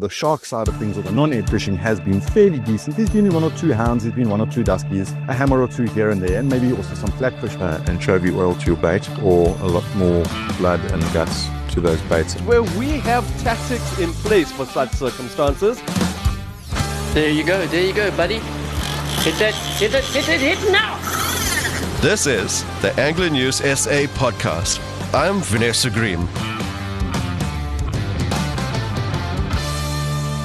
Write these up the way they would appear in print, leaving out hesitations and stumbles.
The shark side of things, or the non-net fishing, has been fairly decent. There's been one or two hounds, there's been one or two duskies, a hammer or two here and there, and maybe also some flatfish. Anchovy oil to your bait, or a lot more blood and guts to those baits. Where we have tactics in place for such circumstances. There you go, buddy. Hit now! This is the Angler News SA podcast. I'm Vanessa Green.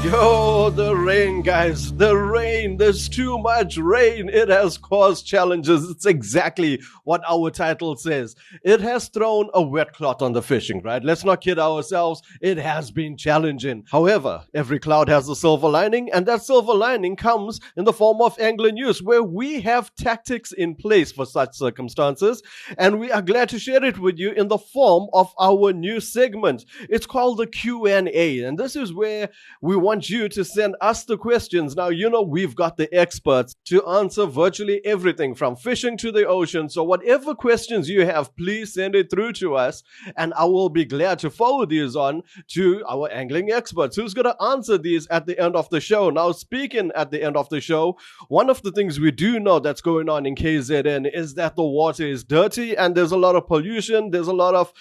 Yo, the rain, guys, the rain. There's too much rain. It has caused challenges. It's exactly what our title says. It has thrown a wet cloth on the fishing, right? Let's not kid ourselves. It has been challenging. However, every cloud has a silver lining, and that silver lining comes in the form of Angler News, where we have tactics in place for such circumstances, and we are glad to share it with you in the form of our new segment. It's called the Q&A, and this is where we want you to send us the questions. Now, you know, we've got the experts to answer virtually everything from fishing to the ocean. So whatever questions you have, please send it through to us, and I will be glad to forward these on to our angling experts who's going to answer these at the end of the show. Now, speaking at the end of the show, one of the things we do know that's going on in KZN is that the water is dirty and there's a lot of pollution. There's a lot of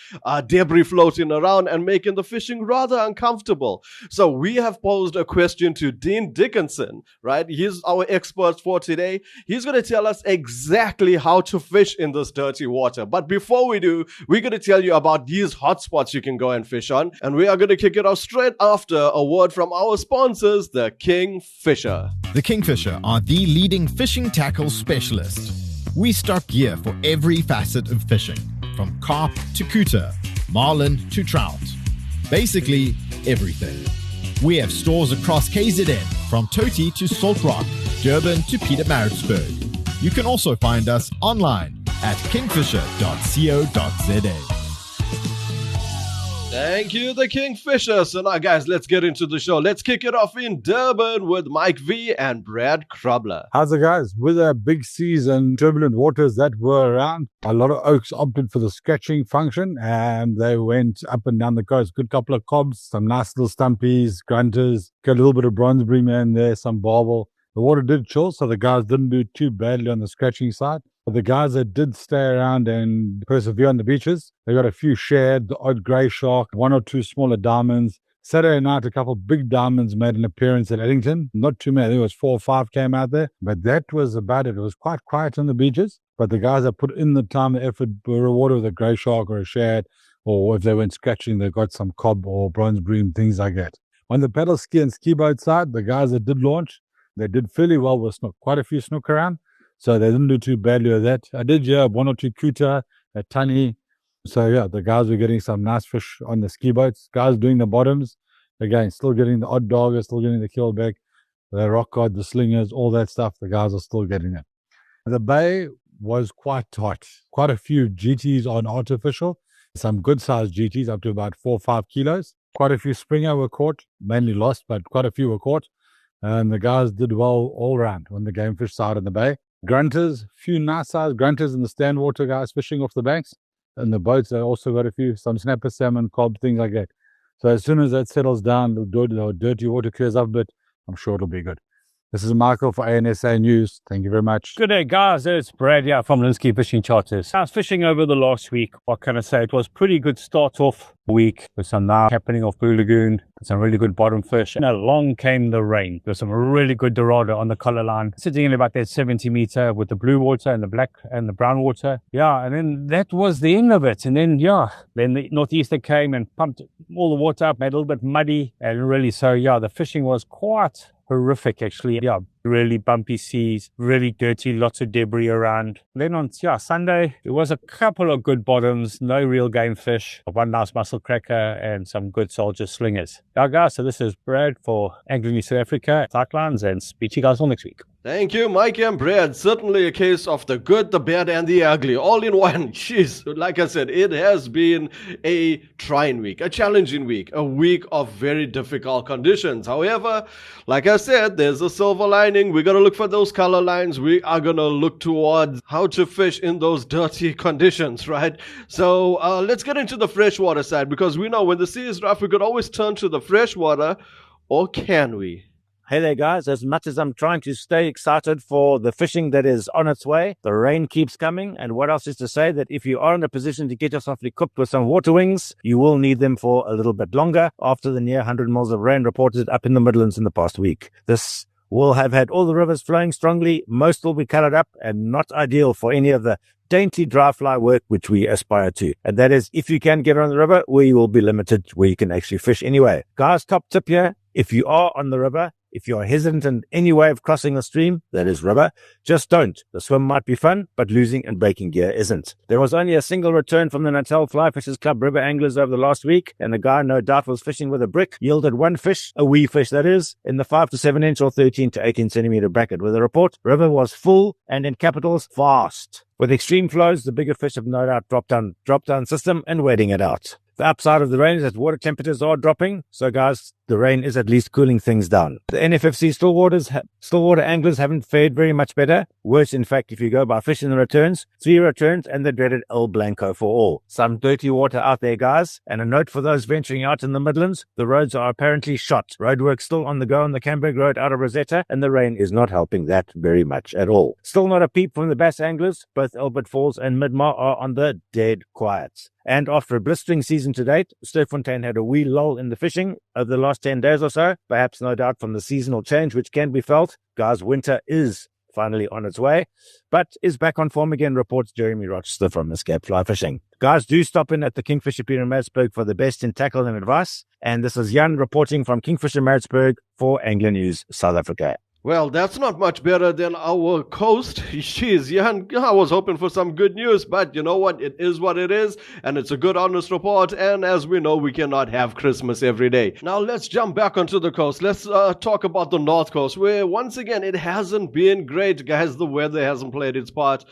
debris floating around and making the fishing rather uncomfortable. So we have posed a question to Dean Dickinson, right? He's our expert for today. He's going to tell us exactly how to fish in this dirty water. But before we do, we're going to tell you about these hotspots you can go and fish on. And we are going to kick it off straight after a word from our sponsors, the Kingfisher. The Kingfisher are the leading fishing tackle specialist. We stock gear for every facet of fishing, from carp to cooter, marlin to trout. Basically, everything. We have stores across KZN, from Toti to Salt Rock, Durban to Pietermaritzburg. You can also find us online at kingfisher.co.za. Thank you, the Kingfisher. So now, guys, let's get into the show. Let's kick it off in Durban with Mike V and Brad Krobler. How's it, guys? With the big seas and turbulent waters that were around, a lot of oaks opted for the sketching function, and they went up and down the coast. Good couple of cobs, some nice little stumpies, grunters, got a little bit of bronze bream in there, some barbel. The water did chill, so the guys didn't do too badly on the scratching side. But the guys that did stay around and persevere on the beaches, they got a few shad, the odd grey shark, one or two smaller diamonds. Saturday night, a couple big diamonds made an appearance at Eddington. Not too many. There was 4 or 5 came out there. But that was about it. It was quite quiet on the beaches. But the guys that put in the time, the effort, were rewarded with a grey shark or a shad. Or if they went scratching, they got some cob or bronze bream, things like that. On the paddle ski and ski boat side, the guys that did launch, they did fairly well with snook. Quite a few snook around. So they didn't do too badly with that. I did hear 1 or 2 cooter, a tunny. So yeah, the guys were getting some nice fish on the ski boats. Guys doing the bottoms. Again, still getting the odd dogger, still getting the keelback, the rock cod, the slingers, all that stuff. The guys are still getting it. The bay was quite tight. Quite a few GTs on artificial. Some good sized GTs up to about 4 or 5 kilos. Quite a few springer were caught, mainly lost, but quite a few were caught. And the guys did well all round on the game fish side in the bay. Grunters, few nice sized grunters in the stand water guys fishing off the banks. And the boats, they also got a few, some snapper salmon, cob, things like that. So as soon as that settles down, the dirty water clears up a bit, I'm sure it'll be good. This is Michael for ANSA News. Thank you very much. Good day, guys. It's Brad here from Linsky Fishing Charters. I was fishing over the last week. What can I say? It was pretty good start off week with some nice happening off Blue Lagoon, some really good bottom fish. And along came the rain. There's some really good dorado on the color line, sitting in about that 70 meter with the blue water and the black and the brown water. Yeah, and then that was the end of it. And then, then the northeaster came and pumped all the water up, made it a little bit muddy. And really, the fishing was quite horrific, actually. Yeah, really bumpy seas, really dirty, lots of debris around. Then on Sunday, there was a couple of good bottoms, no real game fish, one nice mussel cracker, and some good soldier slingers. Yeah, guys, so this is Brad for Angling South Africa Cyclones, and speak to you guys all next week. Thank you, Mike and Brad. Certainly a case of the good, the bad, and the ugly, all in one. Jeez, like I said, it has been a trying week, a challenging week, a week of very difficult conditions. However, like I said, there's a silver lining. We're going to look for those color lines. We are going to look towards how to fish in those dirty conditions, right? So let's get into the freshwater side, because we know when the sea is rough, we could always turn to the freshwater. or can we? Hey there, guys. As much as I'm trying to stay excited for the fishing that is on its way, the rain keeps coming. And what else is to say that if you are in a position to get yourself equipped with some water wings, you will need them for a little bit longer after the near 100 mils of rain reported up in the Midlands in the past week. This will have had all the rivers flowing strongly. Most will be coloured up and not ideal for any of the dainty dry fly work which we aspire to. And that is if you can get on the river, where you will be limited where you can actually fish anyway. Guys, top tip here. If you are on the river, if you are hesitant in any way of crossing the stream, that is river, just don't. The swim might be fun, but losing and breaking gear isn't. There was only a single return from the Natal Fly Fishers Club river anglers over the last week, and the guy no doubt was fishing with a brick, yielded one fish, a wee fish that is, in the 5 to 7 inch or 13 to 18 centimeter bracket. With a report, river was full and in capitals, fast. With extreme flows, the bigger fish have no doubt drop down system and waiting it out. The upside of the rain is that water temperatures are dropping. So, guys, the rain is at least cooling things down. The NFFC stillwater anglers haven't fared very much better. Worse, in fact, if you go by fishing the returns, 3 returns and the dreaded El Blanco for all. Some dirty water out there, guys. And a note for those venturing out in the Midlands, the roads are apparently shot. Roadwork still on the go on the Camberg Road out of Rosetta, and the rain is not helping that very much at all. Still not a peep from the bass anglers. Both Albert Falls and Midmar are on the dead quiet. And after a blistering season to date, Sturfontein had a wee lull in the fishing over the last 10 days or so, perhaps no doubt from the seasonal change which can be felt. Guys, winter is finally on its way, but is back on form again, reports Jeremy Rochester from Escape Fly Fishing. Guys, do stop in at the Kingfisher Pier in Maritzburg for the best in tackle and advice. And this is Jan reporting from Kingfisher Maritzburg for Angler News South Africa. Well, that's not much better than our coast. Jeez, Jan, I was hoping for some good news, but you know what? It is what it is, and it's a good, honest report, and as we know, we cannot have Christmas every day. Now, let's jump back onto the coast. Let's talk about the North Coast, where, once again, it hasn't been great, guys. The weather hasn't played its part.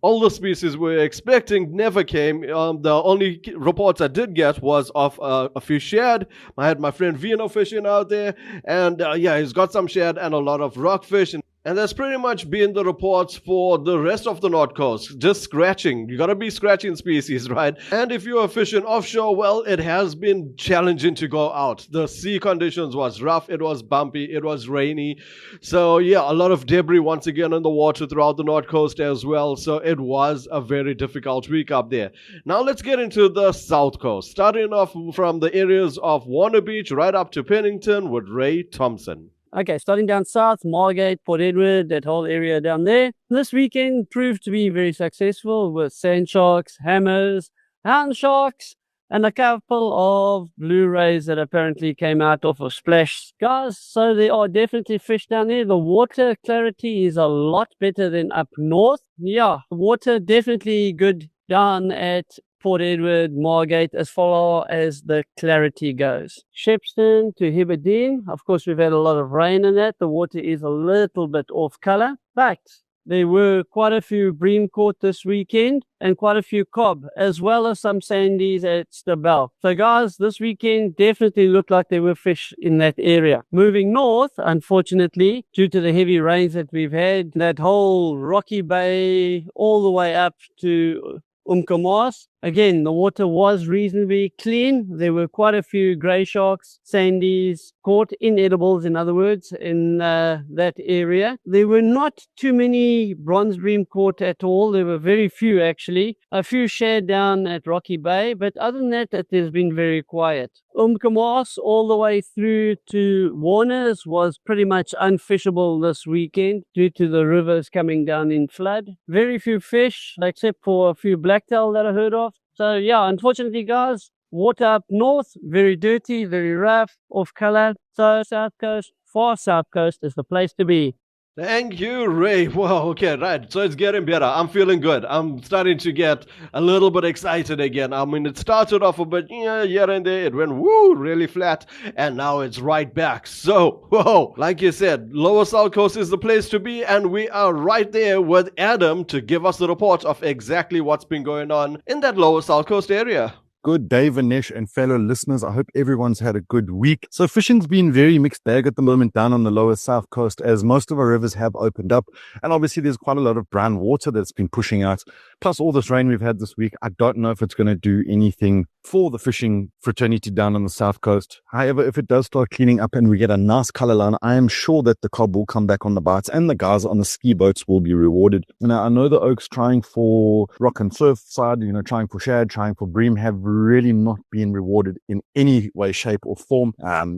All the species we were expecting never came. The only reports I did get was of a few shad. I had my friend Vino fishing out there, and he's got some shad and a lot of rockfish, and that's pretty much been the reports for the rest of the North Coast. Just scratching. You gotta be scratching species, right? And if you are fishing offshore, well, it has been challenging to go out. The sea conditions was rough, it was bumpy, it was rainy. So yeah, a lot of debris once again in the water throughout the North Coast as well. So it was a very difficult week up there. Now let's get into the South Coast, starting off from the areas of Warner Beach right up to Pennington with Ray Thompson. Okay, starting down south, Margate, Port Edward, that whole area down there. This weekend proved to be very successful with sand sharks, hammers, hound sharks, and a couple of blue rays that apparently came out off of splash. Guys, so there are definitely fish down there. The water clarity is a lot better than up north. Yeah, water definitely good down at Port Edward, Margate, as far as the clarity goes. Shepstone to Heberden, of course, we've had a lot of rain in that. The water is a little bit off color, but there were quite a few bream caught this weekend and quite a few cob, as well as some sandies at Stabell. So guys, this weekend definitely looked like there were fish in that area. Moving north, unfortunately, due to the heavy rains that we've had, that whole Rocky Bay all the way up to Umkomaas. Again, the water was reasonably clean. There were quite a few grey sharks, sandies, caught inedibles, in other words, in that area. There were not too many bronze bream caught at all. There were very few, actually. A few shad down at Rocky Bay, but other than that, it has been very quiet. Umkomaas all the way through to Warner's was pretty much unfishable this weekend due to the rivers coming down in flood. Very few fish, except for a few blacktail that I heard of. So yeah, unfortunately, guys, water up north, very dirty, very rough, off color. So South Coast, far South Coast is the place to be. Thank you, Ray. Wow, okay, right. So it's getting better. I'm feeling good. I'm starting to get a little bit excited again. I mean, it started off a bit, here and there. It went, really flat. And now it's right back. So, whoa, like you said, Lower South Coast is the place to be. And we are right there with Adam to give us the report of exactly what's been going on in that Lower South Coast area. Good day, Vinesh and fellow listeners. I hope everyone's had a good week. So fishing's been very mixed bag at the moment down on the lower south coast as most of our rivers have opened up. And obviously there's quite a lot of brown water that's been pushing out. Plus all this rain we've had this week. I don't know if it's going to do anything for the fishing fraternity down on the south coast. However, if it does start cleaning up and we get a nice color line, I am sure that the cob will come back on the bites and the guys on the ski boats will be rewarded. Now, I know the Oaks trying for rock and surf side, trying for shad, trying for bream have really not been rewarded in any way, shape or form.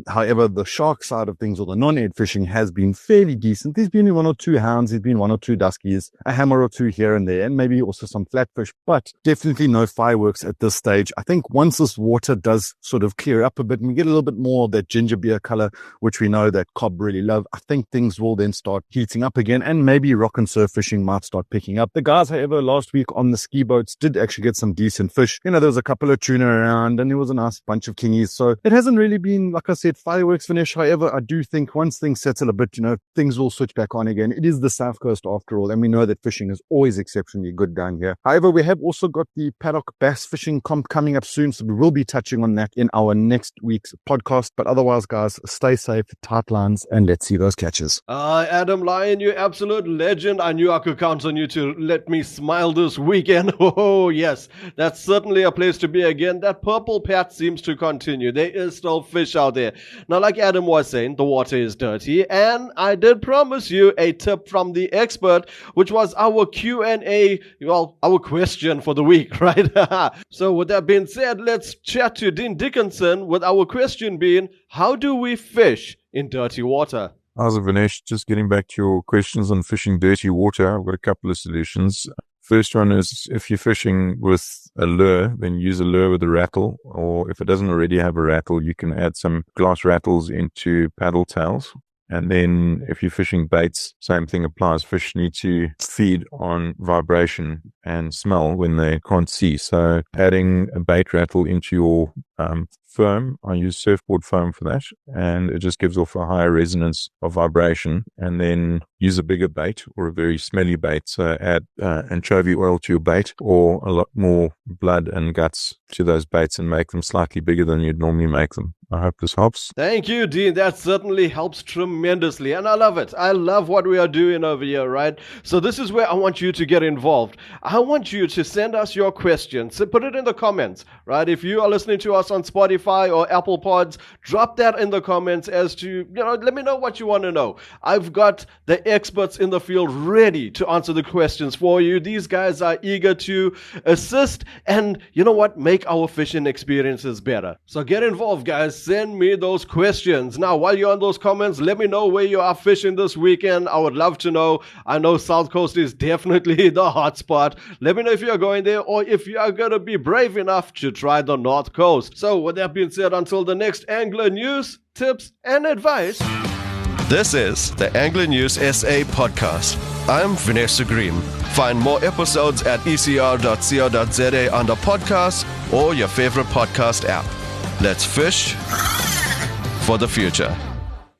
However, the shark side of things or the non-ed fishing has been fairly decent. There's been 1 or 2 hounds, there's been 1 or 2 duskies, a hammer or 2 here and there, and maybe also some flatfish, but definitely no fireworks at this stage. I think once this water does sort of clear up a bit and we get a little bit more of that ginger beer color, which we know that cob really love, I think things will then start heating up again and maybe rock and surf fishing might start picking up. The guys, however, last week on the ski boats did actually get some decent fish. There was a couple of tuna around and there was a nice bunch of kingies. So it hasn't really been, like I said, fireworks finish. However, I do think once things settle a bit, things will switch back on again. It is the south coast after all, and we know that fishing is always exceptionally good down here. However, we have also got the paddock bass fishing comp coming up soon, so we will be touching on that in our next week's podcast. But otherwise, guys, stay safe, tight lines, and let's see those catches. Adam Lyon, you absolute legend. I knew I could count on you to let me smile this weekend. Oh, yes, that's certainly a place to be again. That purple patch seems to continue. There is still fish out there. Now, like Adam was saying, the water is dirty, and I did promise you a tip from the expert, which was our Q&A, our question for the week, right? So with that being said, let's chat to Dean Dickinson with our question being, how do we fish in dirty water? How's it, Vinesh? Just getting back to your questions on fishing dirty water, I've got a couple of solutions. First one is if you're fishing with a lure, then use a lure with a rattle, or if it doesn't already have a rattle, you can add some glass rattles into paddle tails. And then if you're fishing baits, same thing applies. Fish need to feed on vibration and smell when they can't see. So adding a bait rattle into your foam, I use surfboard foam for that, and it just gives off a higher resonance of vibration. And then use a bigger bait or a very smelly bait. So add anchovy oil to your bait or a lot more blood and guts to those baits and make them slightly bigger than you'd normally make them. I hope this helps. Thank you, Dean. That certainly helps tremendously. And I love it. I love what we are doing over here, right? So this is where I want you to get involved. I want you to send us your questions. So put it in the comments, right? If you are listening to us on Spotify or Apple Pods, drop that in the comments as to, let me know what you want to know. I've got the experts in the field ready to answer the questions for you. These guys are eager to assist and, make our fishing experiences better. So get involved, guys. Send me those questions. Now, while you're on those comments, let me know where you are fishing this weekend. I would love to know. I know South Coast is definitely the hot spot. Let me know if you're going there or if you are going to be brave enough to try the North Coast. So with that being said, until the next Angler news, tips, and advice. This is the Angler News SA podcast. I'm Vanessa Green. Find more episodes at ecr.co.za under podcasts or your favorite podcast app. Let's fish for the future.